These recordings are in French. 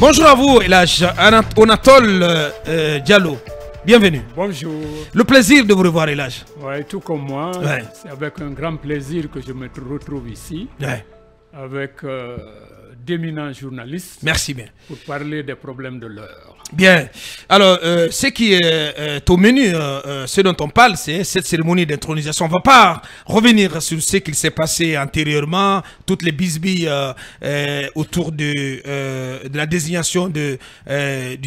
Bonjour à vous, Elhadj Anatole Diallo. Bienvenue. Bonjour. Le plaisir de vous revoir, Elhadj. Ouais, tout comme moi, Ouais. c'est avec un grand plaisir que je me retrouve ici, Ouais. avec d'éminents journalistes, Merci bien. pour parler des problèmes de l'heure. Bien. Alors, ce qui est au menu, ce dont on parle, c'est cette cérémonie d'intronisation. On ne va pas revenir sur ce qui s'est passé antérieurement, toutes les bisbilles autour de la désignation du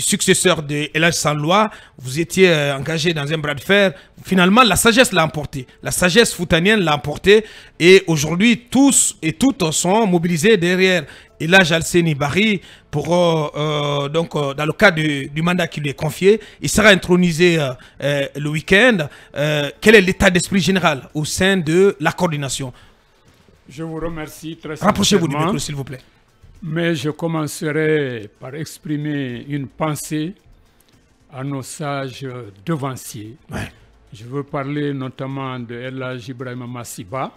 successeur de Elhadj Sanlois. Vous étiez engagé dans un bras de fer. Finalement, la sagesse l'a emporté. La sagesse foutanienne l'a emporté. Et aujourd'hui, tous et toutes sont mobilisés derrière Elhadj Alseny Bary pour dans le cadre du mandat qui lui est confié. Il sera intronisé le week-end. Quel est l'état d'esprit général au sein de la coordination? Je vous remercie très Rapprochez-vous du sincèrement, micro, s'il vous plaît. mais je commencerai par exprimer une pensée à nos sages devanciers. Ouais. Je veux parler notamment de Elhadj Ibrahima Massiba,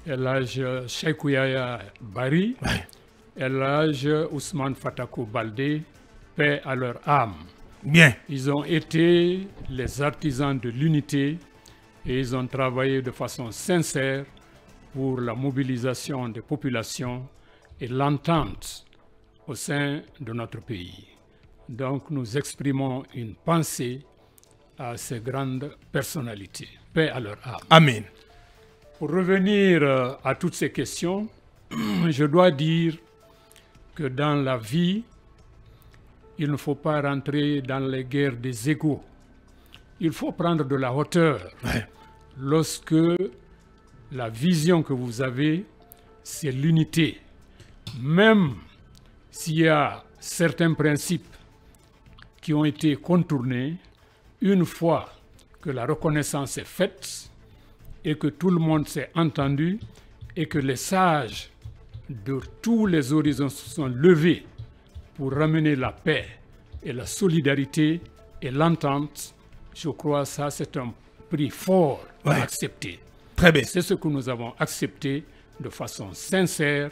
Elhadj Cheikhou Yahya Bary, Ouais. Elhadj Ousmane Fatakou Baldé, paix à leur âme. Bien. Ils ont été les artisans de l'unité et ils ont travaillé de façon sincère pour la mobilisation des populations et l'entente au sein de notre pays. Donc nous exprimons une pensée à ces grandes personnalités. Paix à leur âme. Amen. Pour revenir à toutes ces questions, je dois dire que dans la vie, il ne faut pas rentrer dans les guerres des égos. Il faut prendre de la hauteur Ouais. lorsque la vision que vous avez, c'est l'unité. Même s'il y a certains principes qui ont été contournés, une fois que la reconnaissance est faite et que tout le monde s'est entendu et que les sages de tous les horizons se sont levés pour ramener la paix et la solidarité et l'entente, je crois que ça c'est un prix fort à Ouais. accepter. Très bien. C'est ce que nous avons accepté de façon sincère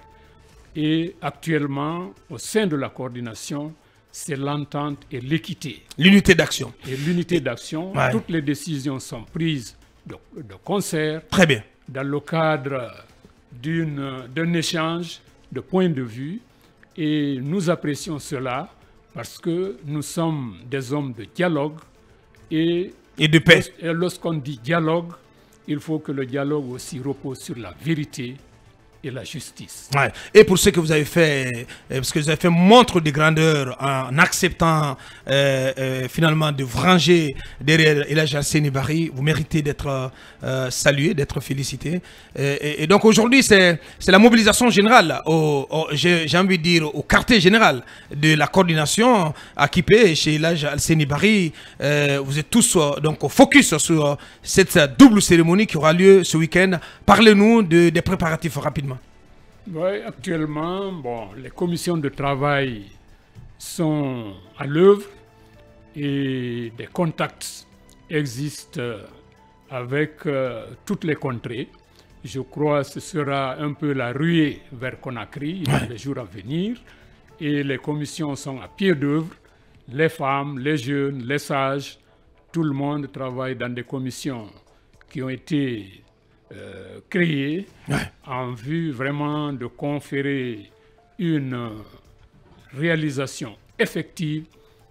et actuellement au sein de la coordination, c'est l'entente et l'équité. L'unité d'action. Et l'unité d'action, Ouais. toutes les décisions sont prises de concert Très bien. dans le cadre d'un échange de points de vue et nous apprécions cela parce que nous sommes des hommes de dialogue et Et de paix. lorsqu'on dit dialogue, il faut que le dialogue aussi repose sur la vérité et la justice. Ouais. Et pour ce que vous avez fait, parce que vous avez fait montre de grandeur en acceptant finalement de vous ranger derrière Elhadj Alseny Bary, vous méritez d'être salué, d'être félicité. Et donc aujourd'hui, c'est la mobilisation générale, j'ai envie de dire au quartier général de la coordination équipée chez Elhadj Alseny Bary. Vous êtes tous donc focus sur cette double cérémonie qui aura lieu ce week-end. Parlez-nous des préparatifs rapidement. Oui, actuellement, bon, les commissions de travail sont à l'œuvre et des contacts existent avec toutes les contrées. Je crois que ce sera un peu la ruée vers Conakry dans les jours à venir. Et les commissions sont à pied d'œuvre. Les femmes, les jeunes, les sages, tout le monde travaille dans des commissions qui ont été créées en vue vraiment de conférer une réalisation effective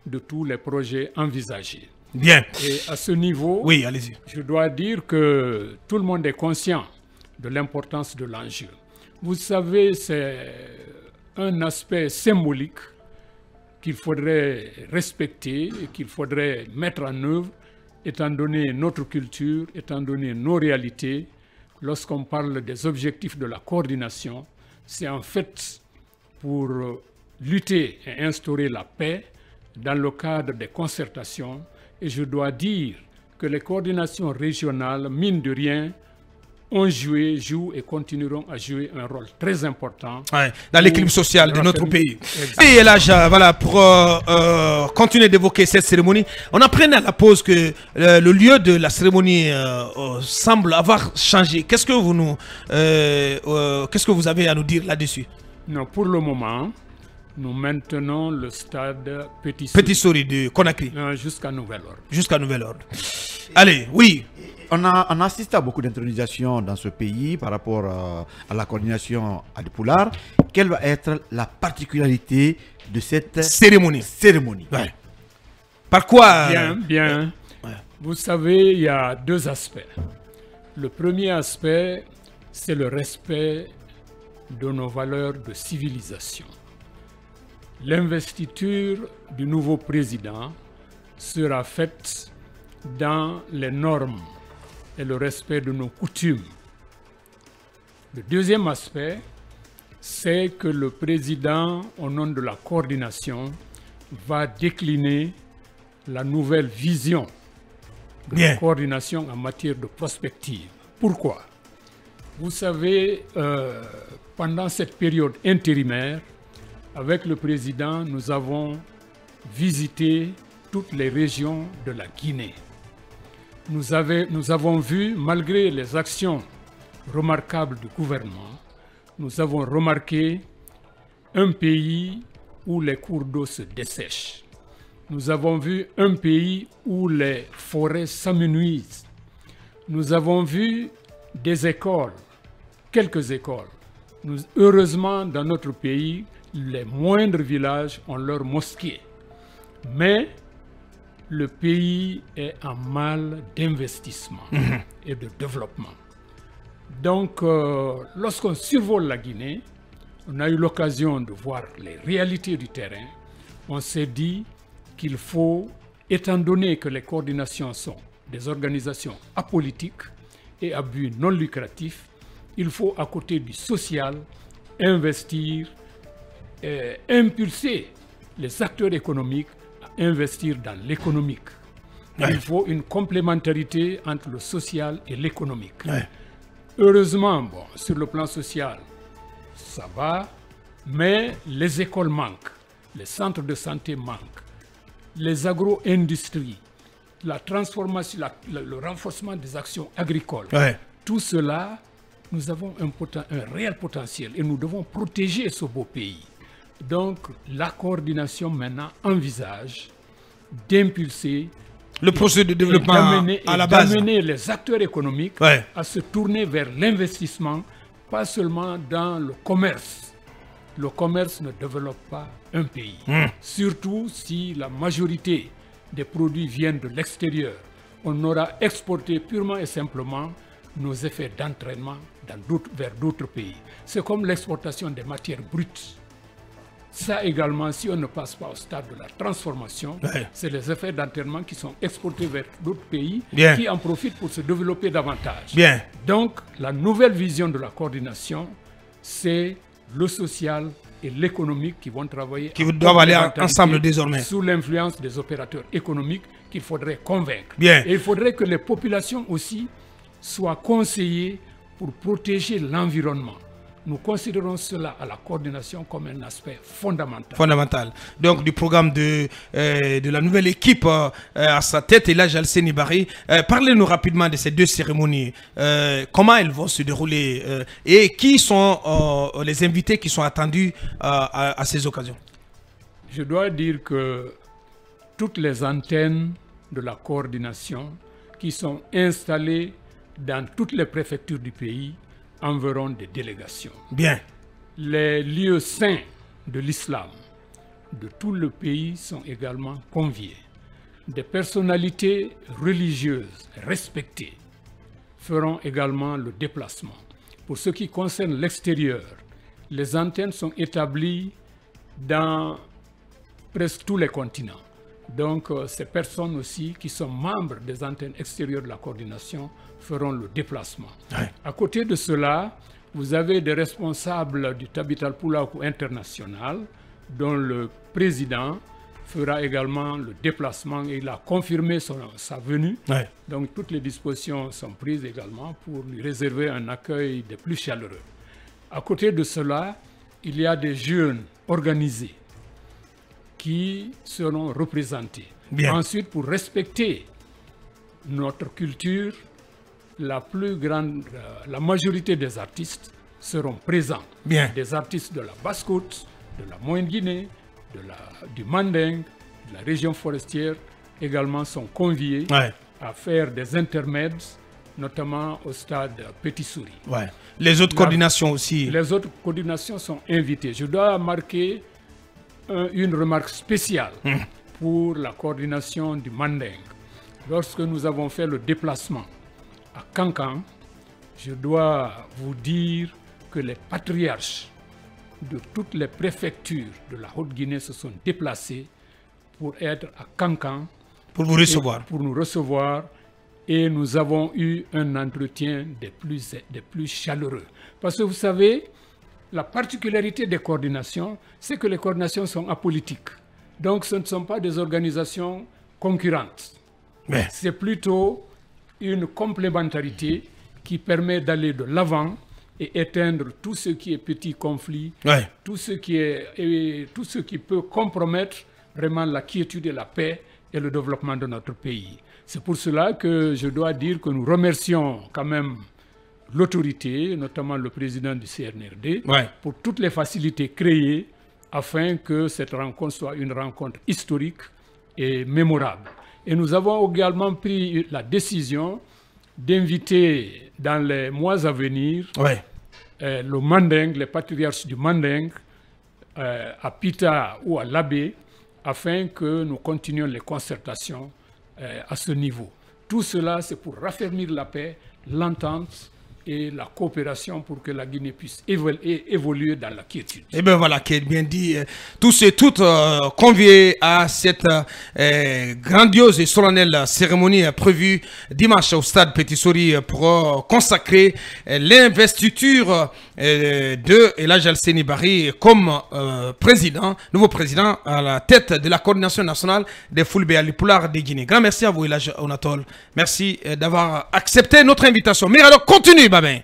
de tous les projets envisagés. Bien. Et à ce niveau, Oui, allez-y. je dois dire que tout le monde est conscient de l'importance de l'enjeu. Vous savez, c'est un aspect symbolique qu'il faudrait respecter et qu'il faudrait mettre en œuvre, étant donné notre culture, étant donné nos réalités. Lorsqu'on parle des objectifs de la coordination, c'est en fait pour lutter et instaurer la paix dans le cadre des concertations. Et je dois dire que les coordinations régionales, mine de rien, ont joué, jouent et continueront à jouer un rôle très important dans l'équilibre social de notre pays. Exactement. Et là, voilà, pour continuer d'évoquer cette cérémonie, on apprenait à la pause que le lieu de la cérémonie semble avoir changé. Qu'est-ce que vous avez à nous dire là-dessus? Non, pour le moment, nous maintenons le stade Petit Souris de Conakry. Jusqu'à nouvel ordre. Jusqu'à nouvel ordre. Allez, oui. On assiste à beaucoup d'intronisations dans ce pays par rapport à la coordination à Poulard. Quelle va être la particularité de cette cérémonie? Ouais. Par quoi? Bien. Ouais. Vous savez, il y a deux aspects. Le premier aspect, c'est le respect de nos valeurs de civilisation. L'investiture du nouveau président sera faite dans les normes et le respect de nos coutumes. Le deuxième aspect, c'est que le président, au nom de la coordination, va décliner la nouvelle vision de la coordination en matière de prospective. Pourquoi? Vous savez, pendant cette période intérimaire, avec le président, nous avons visité toutes les régions de la Guinée. Nous avons vu, malgré les actions remarquables du gouvernement, nous avons remarqué un pays où les cours d'eau se dessèchent. Nous avons vu un pays où les forêts s'amenuisent. Nous avons vu des écoles, quelques écoles. Heureusement, dans notre pays, les moindres villages ont leur mosquée. Mais le pays est en mal d'investissement et de développement. Donc, lorsqu'on survole la Guinée, on a eu l'occasion de voir les réalités du terrain. On s'est dit qu'il faut, étant donné que les coordinations sont des organisations apolitiques et à but non lucratif, il faut, à côté du social, investir, impulser les acteurs économiques à investir dans l'économique. Il faut une complémentarité entre le social et l'économique. Heureusement, sur le plan social, ça va, mais les écoles manquent, les centres de santé manquent, les agro-industries, la transformation, le renforcement des actions agricoles. Tout cela, nous avons un réel potentiel et nous devons protéger ce beau pays. Donc, la coordination maintenant envisage d'impulser le processus de développement à la base. D'amener les acteurs économiques à se tourner vers l'investissement, pas seulement dans le commerce. Le commerce ne développe pas un pays. Surtout si la majorité des produits viennent de l'extérieur. On aura exporté purement et simplement nos effets d'entraînement vers d'autres pays. C'est comme l'exportation des matières brutes. Ça également, si on ne passe pas au stade de la transformation, c'est les effets d'entraînement qui sont exportés vers d'autres pays qui en profitent pour se développer davantage. Donc, la nouvelle vision de la coordination, c'est le social et l'économique qui vont travailler. Qui doivent aller ensemble désormais. Sous l'influence des opérateurs économiques qu'il faudrait convaincre. Et il faudrait que les populations aussi soient conseillées pour protéger l'environnement. Nous considérons cela à la coordination comme un aspect fondamental. Donc du programme de la nouvelle équipe à sa tête, Elhadji Alseny Bari, parlez-nous rapidement de ces deux cérémonies. Comment elles vont se dérouler et qui sont les invités qui sont attendus à ces occasions? Je dois dire que toutes les antennes de la coordination qui sont installées dans toutes les préfectures du pays enverront des délégations. Les lieux saints de l'islam de tout le pays sont également conviés. Des personnalités religieuses respectées feront également le déplacement. Pour ce qui concerne l'extérieur, les antennes sont établies dans presque tous les continents. Donc, ces personnes aussi qui sont membres des antennes extérieures de la coordination feront le déplacement. À côté de cela, vous avez des responsables du Tabital Pulaku international, dont le président fera également le déplacement et il a confirmé sa venue. Donc, toutes les dispositions sont prises également pour lui réserver un accueil des plus chaleureux. À côté de cela, il y a des jeunes organisés qui seront représentés. Ensuite, pour respecter notre culture, la majorité des artistes seront présents. Des artistes de la basse-côte, de la Moyenne-Guinée, du Manding, de la région forestière, également sont conviés à faire des intermèdes, notamment au stade Petit Souris. Les autres coordinations aussi. Les autres coordinations sont invitées. Je dois marquer une remarque spéciale pour la coordination du Manding. Lorsque nous avons fait le déplacement à Kankan, je dois vous dire que les patriarches de toutes les préfectures de la Haute-Guinée se sont déplacés pour être à Kankan. Pour vous recevoir. Pour nous recevoir. Et nous avons eu un entretien des plus chaleureux. Parce que vous savez, la particularité des coordinations, c'est que les coordinations sont apolitiques. Donc ce ne sont pas des organisations concurrentes. C'est plutôt une complémentarité qui permet d'aller de l'avant et éteindre tout ce qui est petit conflit, tout ce qui peut compromettre vraiment la quiétude et la paix et le développement de notre pays. C'est pour cela que je dois dire que nous remercions quand même l'autorité, notamment le président du CNRD, pour toutes les facilités créées afin que cette rencontre soit une rencontre historique et mémorable. Et nous avons également pris la décision d'inviter dans les mois à venir le Manding, les patriarches du Manding, à Pita ou à Labé, afin que nous continuions les concertations à ce niveau. Tout cela, c'est pour raffermir la paix, l'entente et la coopération pour que la Guinée puisse évoluer dans la quiétude. Et bien voilà, qui est bien dit. Tous et toutes conviés à cette grandiose et solennelle cérémonie prévue dimanche au stade Petit Souris pour consacrer l'investiture de Elhadji Alseni Bari comme nouveau président à la tête de la coordination nationale des Fulbe Alipulaar de Guinée. Grand merci à vous, Elhadji Onatol. Merci d'avoir accepté notre invitation. Mais alors, continue, Babin.